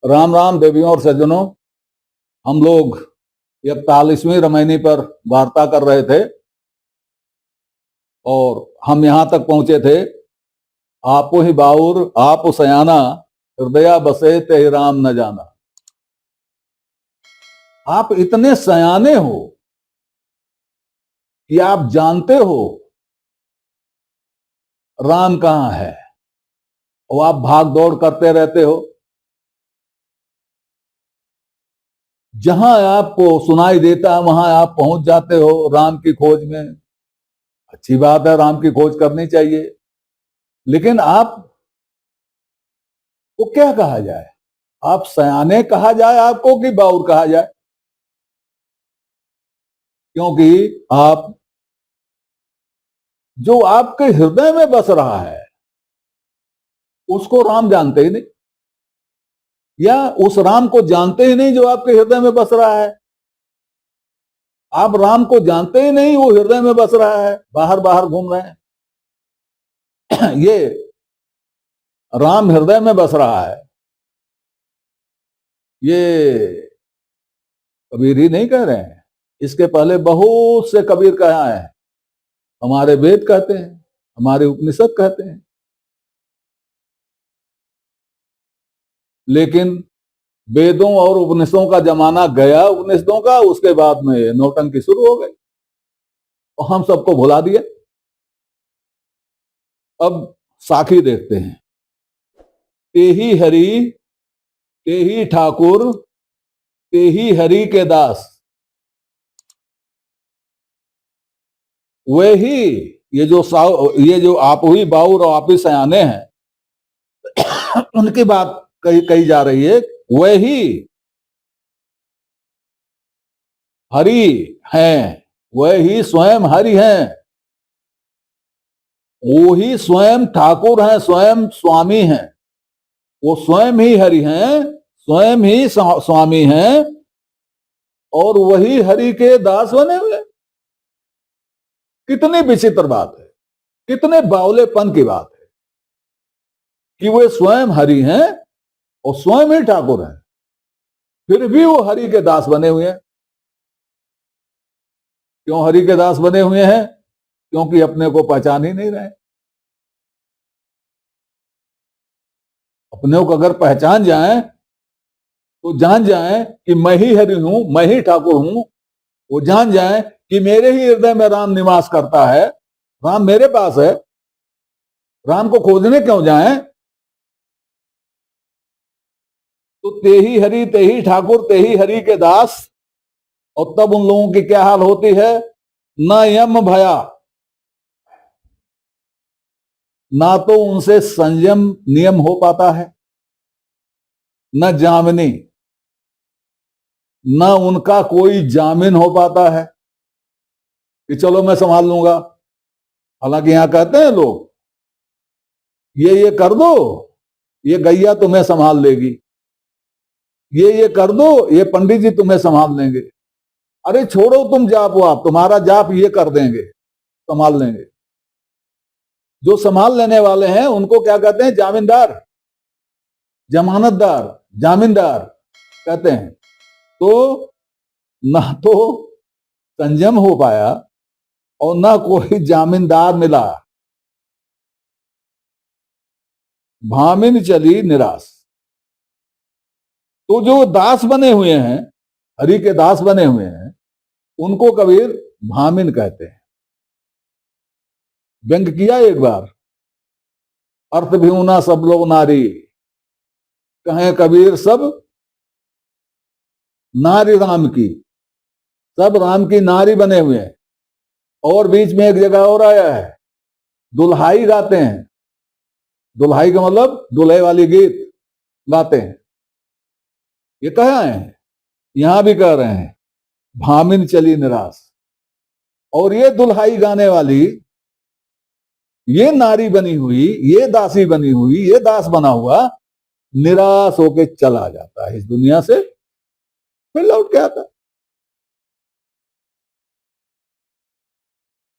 राम राम देवियों और सज्जनों। हम लोग 41वीं रामायणी पर वार्ता कर रहे थे और हम यहां तक पहुंचे थे, आपो ही बाउर आप सयाना, हृदया बसे ते राम न जाना। आप इतने सयाने हो कि आप जानते हो राम कहां है और आप भाग दौड़ करते रहते हो। जहां आपको सुनाई देता है वहां आप पहुंच जाते हो राम की खोज में। अच्छी बात है, राम की खोज करनी चाहिए, लेकिन आप को क्या कहा जाए? आप सयाने कहा जाए आपको कि बाउर कहा जाए? क्योंकि आप जो आपके हृदय में बस रहा है उसको राम जानते ही नहीं, या उस राम को जानते ही नहीं जो आपके हृदय में बस रहा है। आप राम को जानते ही नहीं, वो हृदय में बस रहा है, बाहर बाहर घूम रहे हैं। ये राम हृदय में बस रहा है, ये कबीर ही नहीं कह रहे हैं, इसके पहले बहुत से कबीर कहा है, हमारे वेद कहते हैं, हमारे उपनिषद कहते हैं। लेकिन वेदों और उपनिषदों का जमाना गया, उपनिषदों का, उसके बाद में नौटंकी शुरू हो गई और हम सबको भुला दिया। अब साखी देखते हैं। तेही हरि, तेही ठाकुर, तेही हरि के दास। वही ये जो आप हुई बाउर और आप ही सयाने हैं, उनकी बात कही जा रही है। वही हरि हैं, वही स्वयं हरि हैं, वो ही स्वयं ठाकुर हैं, स्वयं स्वामी हैं। वो स्वयं ही हरि हैं, स्वयं ही स्वामी हैं और वही हरि के दास बने हुए। कितनी विचित्र बात है, कितने बावलेपन की बात है कि वे स्वयं हरि हैं और स्वयं ही ठाकुर हैं, फिर भी वो हरि के दास बने हुए हैं। क्यों हरि के दास बने हुए हैं? क्योंकि अपने को पहचान ही नहीं रहे। अपने को अगर पहचान जाए तो जान जाए कि मैं ही हरि हूं, मैं ही ठाकुर हूं। वो जान जाए कि मेरे ही हृदय में राम निवास करता है, राम मेरे पास है। राम को खोजने क्यों जाए? तो तेही हरि, तेही ठाकुर, तेही हरि के दास। और तब उन लोगों की क्या हाल होती है? न यम भया, ना तो उनसे संयम नियम हो पाता है, न जामिनी, न उनका कोई जामिन हो पाता है कि चलो मैं संभाल लूंगा। हालांकि यहां कहते हैं लोग, ये कर दो, ये गैया तुम्हें संभाल लेगी, ये कर दो, ये पंडित जी तुम्हें संभाल लेंगे। अरे छोड़ो तुम जाप वाप, तुम्हारा जाप ये कर देंगे, संभाल लेंगे। जो संभाल लेने वाले हैं उनको क्या कहते हैं? जामीनदार, जमानतदार, जामीनदार कहते हैं। तो ना तो संयम हो पाया और ना कोई जामीनदार मिला, भामिन चली निराश। तो जो दास बने हुए हैं, हरि के दास बने हुए हैं, उनको कबीर भामिन कहते हैं। व्यंग किया एक बार, अर्थ भी ऊना सब लोग नारी, कहें कबीर सब नारी राम की, सब राम की नारी बने हुए हैं। और बीच में एक जगह और आया है, दुल्हाई गाते हैं। दुल्हाई का मतलब दुल्हे वाली गीत गाते हैं। ये कहा है, यहां भी कह रहे हैं, भामिन चली निराश। और ये दुल्हाई गाने वाली, ये नारी बनी हुई, ये दासी बनी हुई, ये दास बना हुआ निराश होके चला जाता है इस दुनिया से, फिर लौट के आता है।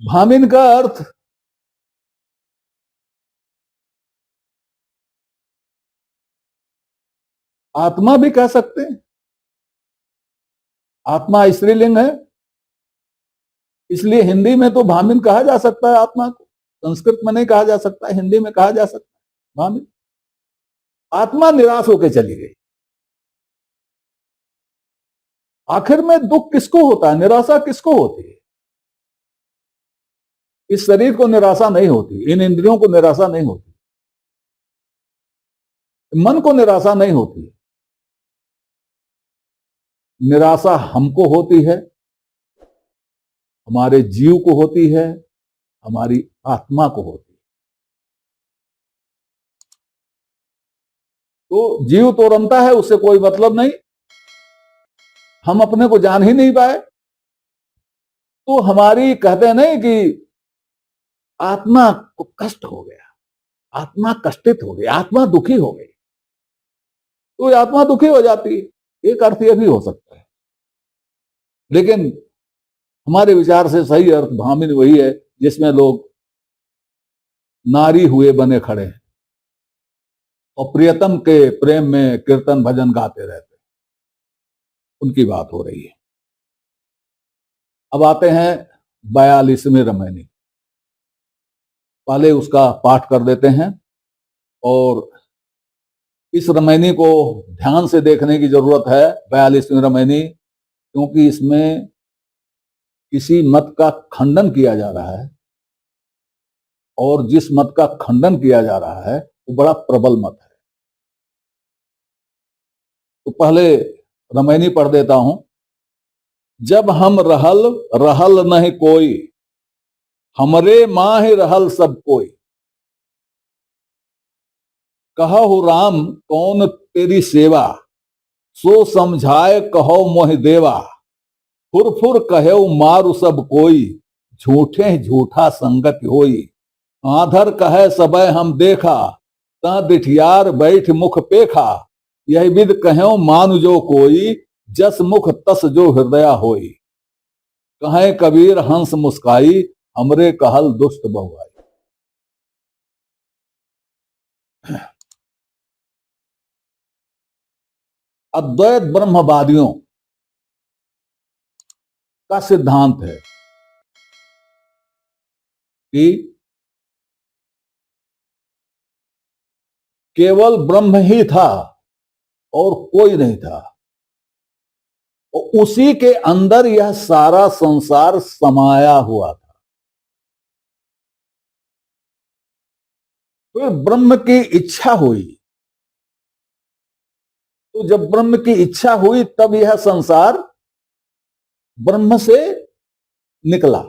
भामिन का अर्थ आत्मा भी कह सकते हैं। आत्मा स्त्रीलिंग है, इसलिए हिंदी में तो भामिन कहा जा सकता है आत्मा को, संस्कृत में नहीं कहा जा सकता, हिंदी में कहा जा सकता है भामिन। आत्मा निराश होकर चली गई। आखिर में दुख किसको होता है, निराशा किसको होती है? इस शरीर को निराशा नहीं होती, इन इंद्रियों को निराशा नहीं होती, मन को निराशा नहीं होती। निराशा हमको होती है, हमारे जीव को होती है, हमारी आत्मा को होती है। तो जीव तो रमता है, उससे कोई मतलब नहीं, हम अपने को जान ही नहीं पाए। तो हमारी कहते हैं नहीं कि आत्मा को कष्ट हो गया, आत्मा कष्टित हो गई, आत्मा दुखी हो गई, तो आत्मा दुखी हो जाती है। एक अर्थ यह भी हो सकता है, लेकिन हमारे विचार से सही अर्थ भामिन वही है जिसमें लोग नारी हुए बने खड़े हैं और प्रियतम के प्रेम में कीर्तन भजन गाते रहते हैं, उनकी बात हो रही है। अब आते हैं 42वें रमैनी। पहले उसका पाठ कर देते हैं, और इस रमैनी को ध्यान से देखने की जरूरत है, 42वीं रमैनी, क्योंकि इसमें किसी मत का खंडन किया जा रहा है, और जिस मत का खंडन किया जा रहा है वो बड़ा प्रबल मत है। तो पहले रमैनी पढ़ देता हूं। जब हम रहल रहल नहीं कोई, हमरे माह रहल सब कोई, कहु राम कौन तेरी सेवा, सो समझाए कहो मोह देवा, फुर फुर कहो मारु सब कोई, झूठे झूठा संगत होई, आधर कहे सबय हम देखा, ता दिठियार बैठ मुख पेखा, यही विद कहो मान जो कोई, जस मुख तस जो हृदय होई, कहे कबीर हंस मुस्काई, हमरे कहल दुष्ट बहुआई। अद्वैत ब्रह्मवादियों का सिद्धांत है कि केवल ब्रह्म ही था और कोई नहीं था, और उसी के अंदर यह सारा संसार समाया हुआ था। तो ब्रह्म की इच्छा हुई, तो जब ब्रह्म की इच्छा हुई तब यह संसार ब्रह्म से निकला,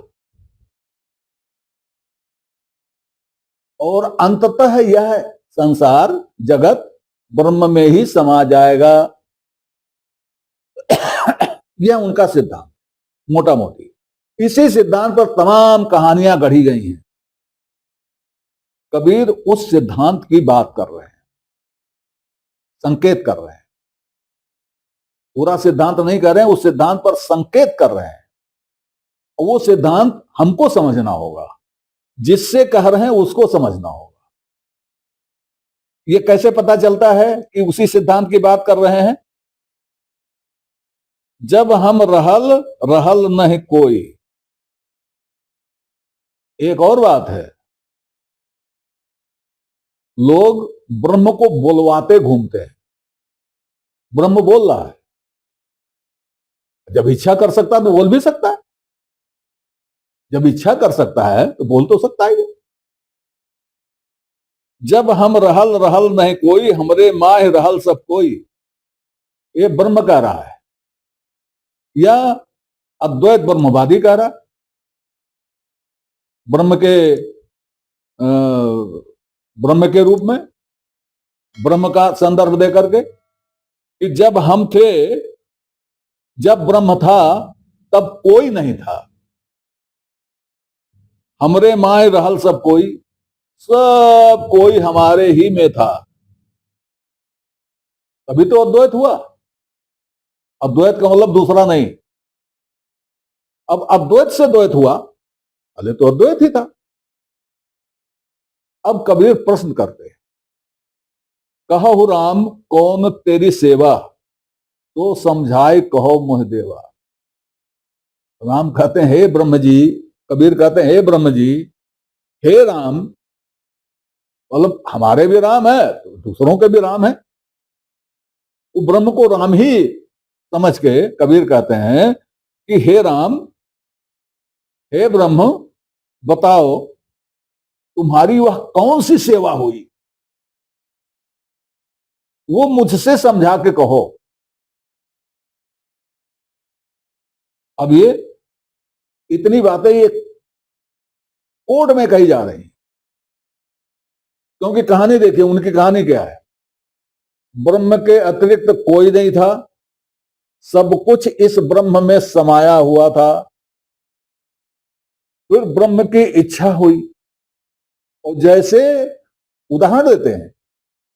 और अंततः यह संसार जगत ब्रह्म में ही समा जाएगा। यह उनका सिद्धांत मोटा मोटी। इसी सिद्धांत पर तमाम कहानियां गढ़ी गई हैं। कबीर उस सिद्धांत की बात कर रहे हैं, संकेत कर रहे हैं, पूरा सिद्धांत नहीं कर रहे हैं, उस सिद्धांत पर संकेत कर रहे हैं। और वो सिद्धांत हमको समझना होगा, जिससे कह रहे हैं उसको समझना होगा। ये कैसे पता चलता है कि उसी सिद्धांत की बात कर रहे हैं? जब हम रहल रहल नहीं कोई। एक और बात है, लोग ब्रह्म को बोलवाते घूमते हैं। ब्रह्म बोल रहा है, जब इच्छा कर सकता है तो बोल भी सकता है, जब इच्छा कर सकता है तो बोल तो सकता है। जब हम रहल रहल नहीं कोई, हमरे माह रहल सब कोई, ये ब्रह्म कह रहा है, या अद्वैत ब्रह्मवादी कह रहा है, ब्रह्म के रूप में, ब्रह्म का संदर्भ दे करके, कि जब हम थे, जब ब्रह्म था तब कोई नहीं था, हमरे माए रहल सब कोई, सब कोई हमारे ही में था। तभी तो अद्वैत हुआ। अद्वैत का मतलब दूसरा नहीं। अब अद्वैत से द्वैत हुआ, पहले तो अद्वैत ही था। अब कबीर प्रश्न करते हैं, कहु राम कौन तेरी सेवा, तो समझाए कहो मोह देवा। राम कहते हैं हे ब्रह्म जी, कबीर कहते हैं हे ब्रह्म जी, हे राम, मतलब हमारे भी राम है तो दूसरों के भी राम है, वो ब्रह्म को राम ही समझ के कबीर कहते हैं कि हे राम, हे ब्रह्म, बताओ तुम्हारी वह कौन सी सेवा हुई, वो मुझसे समझा के कहो। अब ये इतनी बातें ये कोड में कही जा रही, क्योंकि कहानी देखिए, उनकी कहानी क्या है। ब्रह्म के अतिरिक्त कोई नहीं था, सब कुछ इस ब्रह्म में समाया हुआ था। फिर ब्रह्म की इच्छा हुई, और जैसे उदाहरण देते हैं,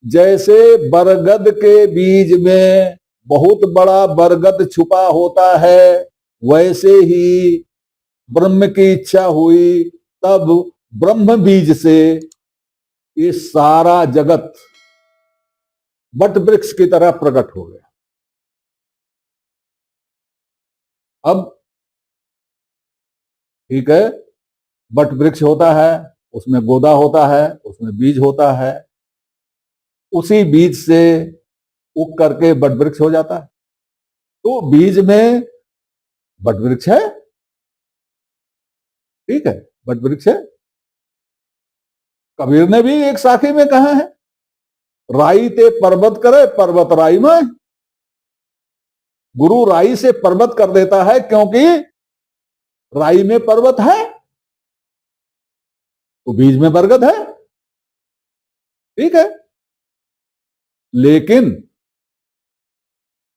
जैसे बरगद के बीज में बहुत बड़ा बरगद छुपा होता है, वैसे ही ब्रह्म की इच्छा हुई, तब ब्रह्म बीज से ये सारा जगत वट वृक्ष की तरह प्रकट हो गया। अब ठीक है, वट वृक्ष होता है, उसमें गोदा होता है, उसमें बीज होता है, उसी बीज से उग करके वट वृक्ष हो जाता है। तो बीज में वट वृक्ष है, ठीक है, वट वृक्ष है। कबीर ने भी एक साखी में कहा है, राई ते पर्वत करे पर्वत राई में। गुरु राई से पर्वत कर देता है, क्योंकि राई में पर्वत है तो बीज में बरगद है, ठीक है। लेकिन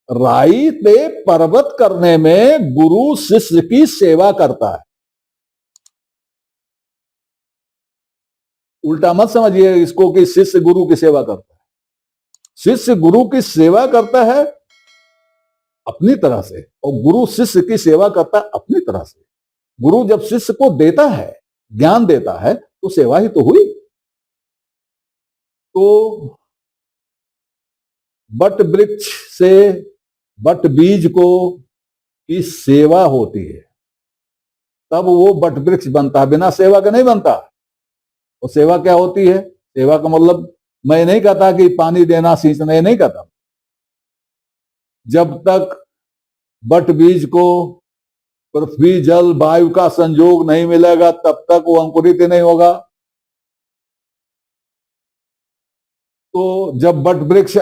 राई पे पर्वत करने में गुरु शिष्य की सेवा करता है। उल्टा मत समझिए इसको कि शिष्य गुरु की सेवा करता है। शिष्य गुरु की सेवा करता है अपनी तरह से, और गुरु शिष्य की सेवा करता है अपनी तरह से। गुरु जब शिष्य को देता है, ज्ञान देता है, तो सेवा ही तो हुई। तो बट वृक्ष से बट बीज को की सेवा होती है, तब वो बट वृक्ष बनता है, बिना सेवा का नहीं बनता। और सेवा क्या होती है? सेवा का मतलब मैं नहीं कहता कि पानी देना, सींचना, ये नहीं कहता। जब तक बट बीज को पृथ्वी जल वायु का संयोग नहीं मिलेगा, तब तक वो अंकुरित ही नहीं होगा। तो जब बट वृक्ष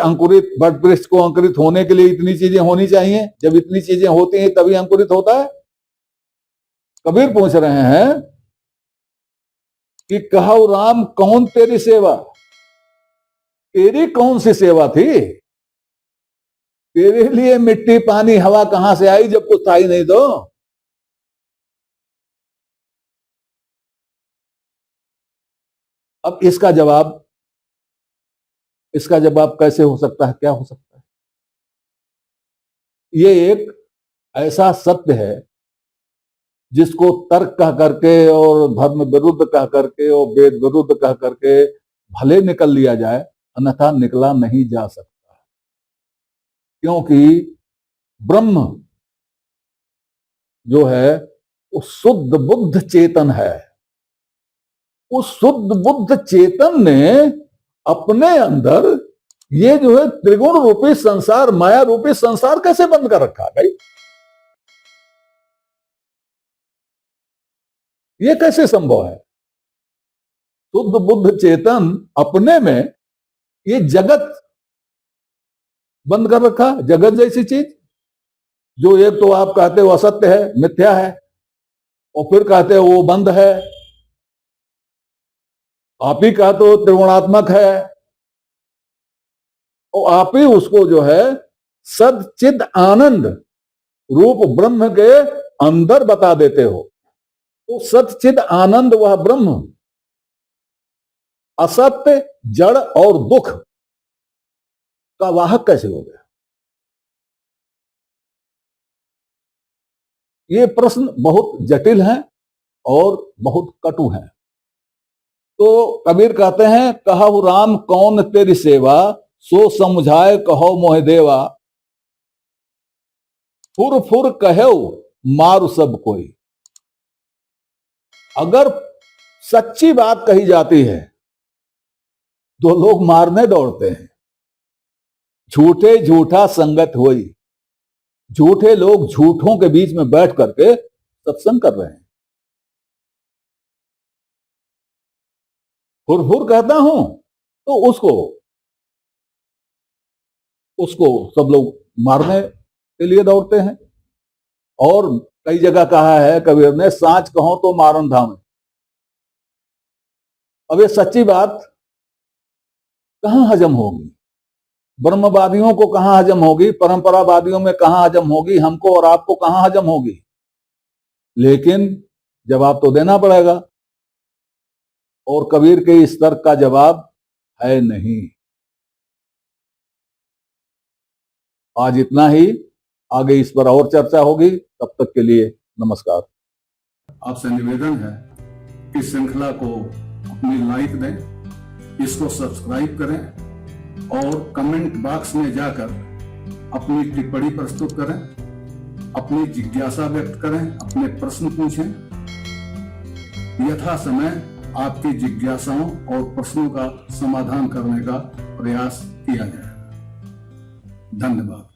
को अंकुरित होने के लिए इतनी चीजें होनी चाहिए, जब इतनी चीजें होती हैं तभी अंकुरित होता है। कबीर पूछ रहे हैं कि कहौ राम कौन तेरी सेवा, तेरी कौन सी सेवा थी? तेरे लिए मिट्टी पानी हवा कहां से आई जब कुछ था ही नहीं? तो अब इसका जवाब कैसे हो सकता है, क्या हो सकता है? ये एक ऐसा सत्य है जिसको तर्क कह करके और धर्म विरुद्ध कह करके और वेद विरुद्ध कह करके भले निकल लिया जाए, अन्यथा निकला नहीं जा सकता। क्योंकि ब्रह्म जो है वो शुद्ध बुद्ध चेतन है। उस शुद्ध बुद्ध चेतन ने अपने अंदर ये जो है त्रिगुण रूपी संसार, माया रूपी संसार कैसे बंद कर रखा भाई? ये कैसे संभव है? शुद्ध बुद्ध चेतन अपने में ये जगत बंद कर रखा। जगत जैसी चीज जो एक तो आप कहते हो असत्य है, मिथ्या है, और फिर कहते हो वो बंद है। आप ही कहते हो त्रिगुणात्मक है, और आप ही उसको जो है सदचिद आनंद रूप ब्रह्म के अंदर बता देते हो। तो सदचिद आनंद वह ब्रह्म असत्य, जड़ और दुख का वाहक कैसे हो गया? ये प्रश्न बहुत जटिल हैं और बहुत कटु हैं। तो कबीर कहते हैं कहु राम कौन तेरी सेवा, सो समझाए कहो मोहि देवा, फुर फुर कहो मारु सब कोई। अगर सच्ची बात कही जाती है तो लोग मारने दौड़ते हैं। झूठे झूठा संगत होई, झूठे लोग झूठों के बीच में बैठ करके सत्संग कर रहे हैं। फुरफुर कहता हूं तो उसको सब लोग मारने के लिए दौड़ते हैं। और कई जगह कहा है कबीर ने, सांच कहो तो मारन धामे। अब ये सच्ची बात कहां हजम होगी? ब्रह्मवादियों को कहां हजम होगी? परंपरावादियों में कहां हजम होगी? हमको और आपको कहां हजम होगी? लेकिन जवाब तो देना पड़ेगा, और कबीर के इस तर्क का जवाब है नहीं। आज इतना ही, आगे इस पर और चर्चा होगी। तब तक के लिए नमस्कार। आपसे निवेदन है कि श्रृंखला को अपनी लाइक दें, इसको सब्सक्राइब करें और कमेंट बॉक्स में जाकर अपनी टिप्पणी प्रस्तुत करें, अपनी जिज्ञासा व्यक्त करें, अपने प्रश्न पूछें। यथा समय आपकी जिज्ञासाओं और प्रश्नों का समाधान करने का प्रयास किया जाए। धन्यवाद।